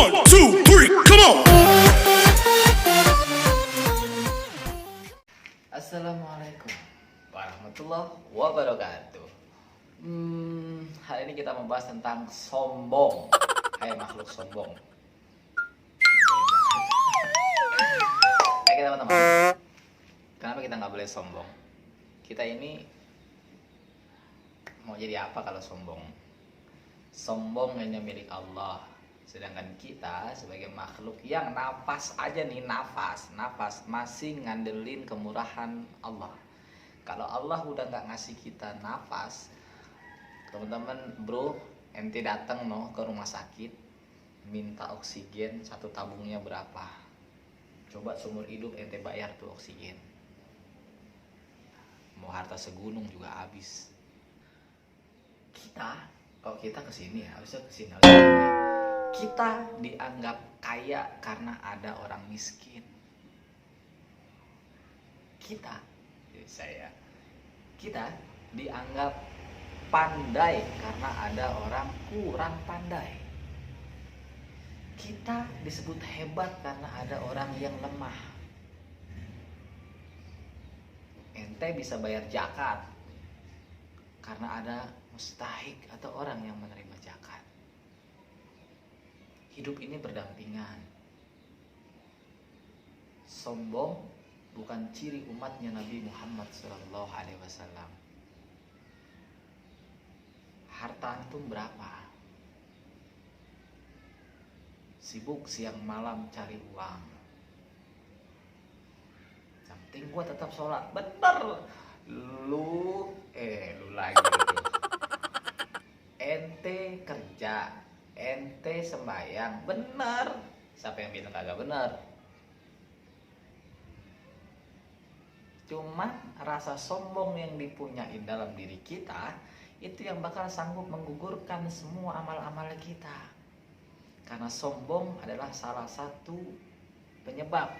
1, 2, 3, come on! Assalamualaikum warahmatullahi wabarakatuh. Hari ini kita membahas tentang sombong. Hai makhluk sombong. Hai teman-teman. Kenapa kita nggak boleh sombong? Kita ini mau jadi apa kalau sombong? Sombong hanya milik Allah. Sedangkan kita sebagai makhluk yang nafas aja nih, nafas masih ngandelin kemurahan Allah. Kalau Allah udah nggak ngasih kita nafas, teman-teman bro, ente datang ke rumah sakit, minta oksigen, satu tabungnya berapa? Coba seumur hidup ente bayar tuh oksigen. Mau harta segunung juga habis. Kalau kita kesini ya, harusnya kesini. Kita dianggap kaya karena ada orang miskin. Kita dianggap pandai karena ada orang kurang pandai. Kita disebut hebat karena ada orang yang lemah. Ente bisa bayar zakat karena ada mustahik atau orang yang menerima zakat. Hidup ini berdampingan. Sombong bukan ciri umatnya Nabi Muhammad SAW. Harta antum berapa? Sibuk siang malam cari uang. Yang penting gua tetap sholat. Bener. Lu lagi. Ente kerja, ente sembahyang, bener. Siapa yang bilang kagak bener? Cuma rasa sombong yang dipunyain dalam diri kita itu yang bakal sanggup menggugurkan semua amal-amal kita. Karena sombong adalah salah satu penyebab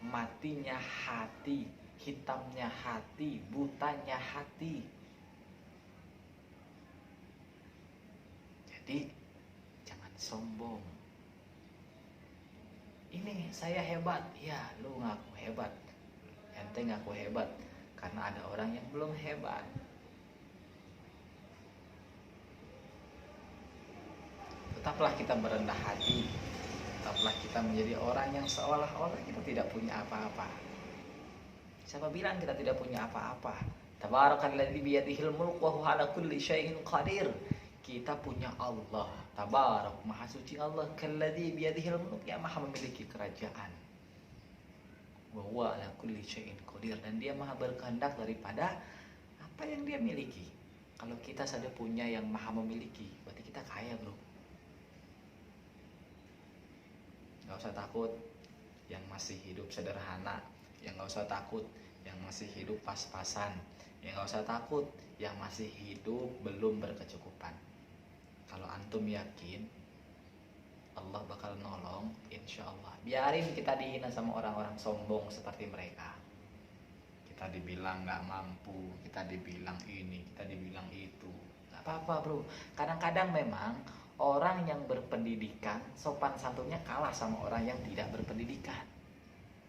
matinya hati, hitamnya hati, butanya hati. Jadi jangan sombong. Ini saya hebat, ya lu ngaku hebat. Ente ngaku hebat karena ada orang yang belum hebat. Tetaplah kita merendah hati. Tetaplah kita menjadi orang yang seolah-olah kita tidak punya apa-apa. Siapa bilang kita tidak punya apa-apa? Tabarakalladzi biyadihil mulku wa huwa ala kulli syai'in qadir. Kita punya Allah. Tabarak, maha suci Allah. Kalladzi biyadihil mulku, yang maha memiliki kerajaan. Wa huwa ala kulli syai'in qadir, dan dia maha berkehendak daripada apa yang dia miliki. Kalau kita saja punya yang maha memiliki, berarti kita kaya, bro. Gak usah takut yang masih hidup sederhana, yang gak usah takut yang masih hidup pas-pasan, yang gak usah takut yang masih hidup belum berkecukupan. Kalau antum yakin Allah bakal nolong, insya Allah. Biarin kita dihina sama orang-orang sombong seperti mereka. Kita dibilang gak mampu, kita dibilang ini, kita dibilang itu. Gak apa-apa bro, kadang-kadang memang orang yang berpendidikan sopan santunnya kalah sama orang yang tidak berpendidikan.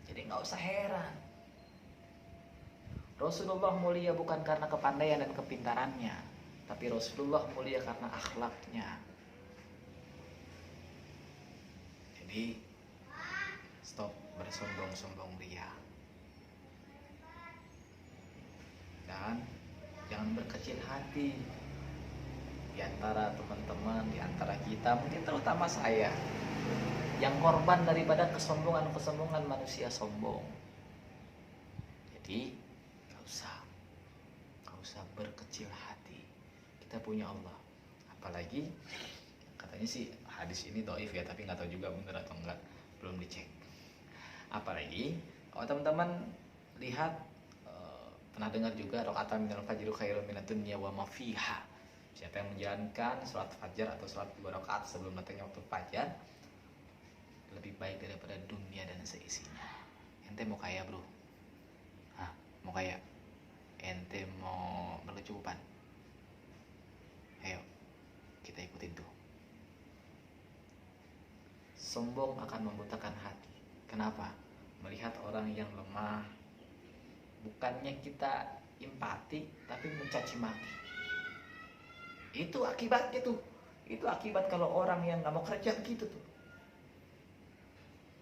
Jadi gak usah heran. Rasulullah mulia bukan karena kepandaian dan kepintarannya, tapi Rasulullah mulia karena akhlaknya. Jadi stop bersombong-sombong ria. Dan jangan berkecil hati. Di antara teman-teman, di antara kita, mungkin terutama saya, yang korban daripada kesombongan manusia sombong. Jadi gak usah berkecil hati. Kita punya Allah. Apalagi katanya sih hadis ini dhaif ya, tapi nggak tahu juga benar atau enggak, belum dicek. Apalagi kalau teman-teman lihat, pernah dengar juga rakaatan minal fajri khairun minad dunya wa ma fiha. Siapa yang menjalankan sholat fajar atau sholat 2 rakaat sebelum datangnya waktu fajar, lebih baik daripada dunia dan seisinya. Ente mau kaya bro? Hah? Mau kaya? Ente mau berkecukupan? Ayo kita ikutin tuh. Sombong akan membutakan hati. Kenapa? Melihat orang yang lemah, bukannya kita empati, tapi mencaci maki. Itu akibatnya tuh. Itu akibat kalau orang yang gak mau kerja gitu tuh.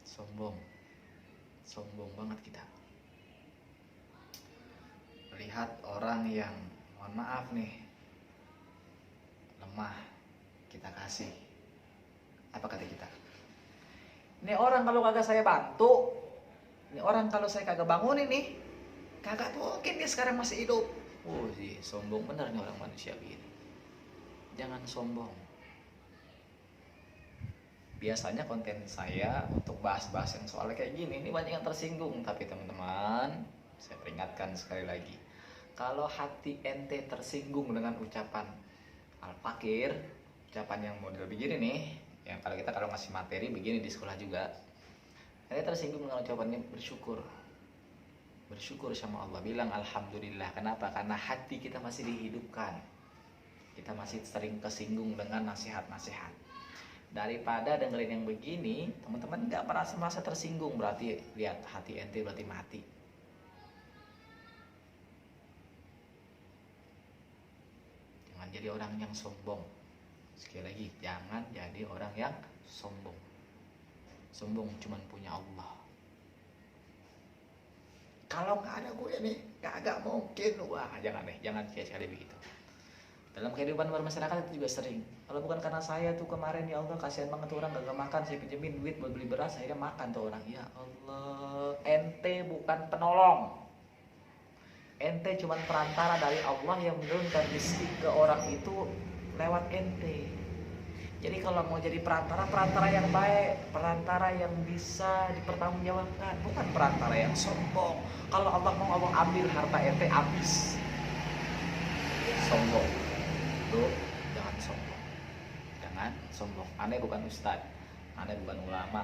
Sombong banget kita. Melihat orang yang, mohon maaf nih, lemah, kita kasih. Apa kata kita? Ini orang kalau kagak saya bantu, ini orang kalau saya kagak bangunin nih, kagak mungkin dia sekarang masih hidup. Oh sih, sombong bener nih orang manusia begini. Jangan sombong. Biasanya konten saya untuk bahas-bahas yang soal kayak gini, ini banyak yang tersinggung. Tapi teman-teman, saya peringatkan sekali lagi, kalau hati ente tersinggung dengan ucapan al-fakir, ucapan yang model begini nih, yang kalau ngasih materi begini di sekolah juga, ente tersinggung dengan ucapannya, bersyukur sama Allah, bilang alhamdulillah. Kenapa? Karena hati kita masih dihidupkan. Kita masih sering kesinggung dengan nasihat-nasihat. Daripada dengerin yang begini, teman-teman nggak merasa tersinggung, berarti lihat hati ente berarti mati. Jangan jadi orang yang sombong. Sekali lagi, jangan jadi orang yang sombong. Sombong cuman punya Allah. Kalau nggak ada gue nih, nggak mungkin. Wah, jangan deh, jangan sekali begitu. Dalam kehidupan bermasyarakat itu juga sering. Kalau bukan karena saya tuh kemarin, ya Allah kasihan banget tuh orang gak makan, saya pinjemin duit buat beli beras, akhirnya makan tuh orang. Ya Allah, ente bukan penolong. Ente cuma perantara dari Allah yang menurunkan rezeki ke orang itu lewat ente. Jadi kalau mau jadi perantara yang baik, perantara yang bisa dipertanggungjawabkan, bukan perantara yang sombong. Kalau Allah mau ambil harta ente, habis. Sombong. Tuh, jangan sombong. Aneh bukan ustadz, aneh bukan ulama,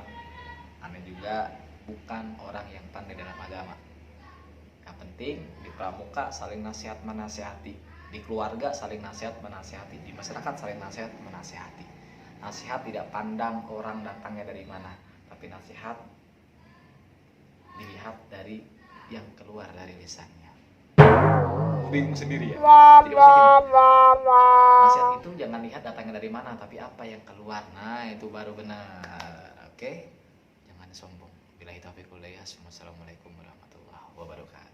aneh juga bukan orang yang pandai dalam agama. Yang penting di pramuka saling nasihat menasihati, di keluarga saling nasihat menasihati, di masyarakat saling nasihat menasihati. Nasihat tidak pandang orang datangnya dari mana, tapi nasihat dilihat dari yang keluar dari lisannya. Bingung sendiri ya. Jadi nasihat itu jangan lihat datangnya dari mana, tapi apa yang keluar. Nah, itu baru benar. Oke? Jangan sombong. Billahi taufiq wal hidayah. Wassalamualaikum warahmatullahi wabarakatuh.